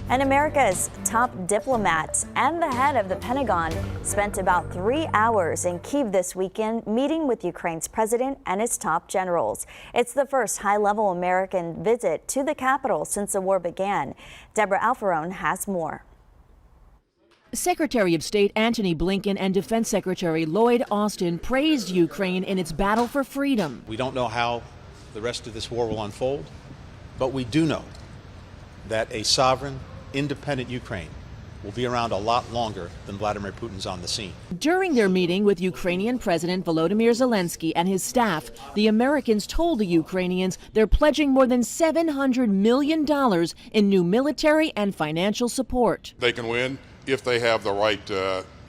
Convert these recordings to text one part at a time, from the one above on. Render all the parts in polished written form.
And America's top diplomat and the head of the Pentagon spent about 3 hours in Kyiv this weekend meeting with Ukraine's president and his top generals. It's the first high-level American visit to the capital since the war began. Deborah Alfarone has more. Secretary of State Antony Blinken and Defense Secretary Lloyd Austin praised Ukraine in its battle for freedom. We don't know how the rest of this war will unfold, but we do know that a sovereign, independent Ukraine will be around a lot longer than Vladimir Putin's on the scene. During their meeting with Ukrainian President Volodymyr Zelensky and his staff, the Americans told the Ukrainians they're pledging more than $700 million in new military and financial support. They can win if they have the right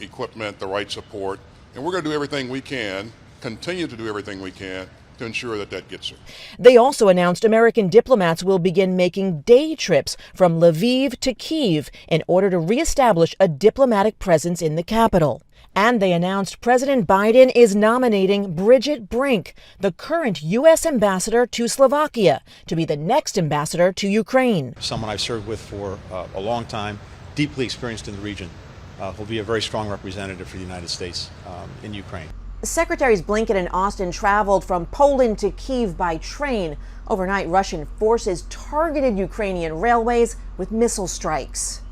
equipment, the right support, and we're going to do everything we can, continue to do everything we can to ensure that that gets there. They also announced American diplomats will begin making day trips from Lviv to Kyiv in order to reestablish a diplomatic presence in the capital. And they announced President Biden is nominating Bridget Brink, the current U.S. ambassador to Slovakia, to be the next ambassador to Ukraine. Someone I've served with for a long time, deeply experienced in the region, will be a very strong representative for the United States in Ukraine. Secretaries Blinken and Austin traveled from Poland to Kyiv by train. Overnight, Russian forces targeted Ukrainian railways with missile strikes.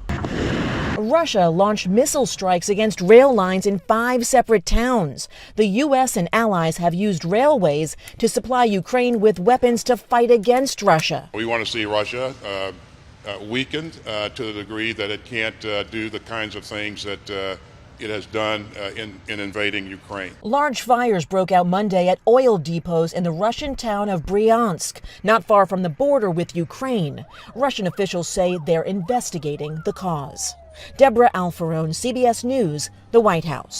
Russia launched missile strikes against rail lines in 5 separate towns. The U.S. and allies have used railways to supply Ukraine with weapons to fight against Russia. We want to see Russia weakened to the degree that it can't do the kinds of things that it has done in invading Ukraine. Large fires broke out Monday at oil depots in the Russian town of Bryansk, not far from the border with Ukraine. Russian officials say they're investigating the cause. Deborah Alfarone, CBS News, the White House.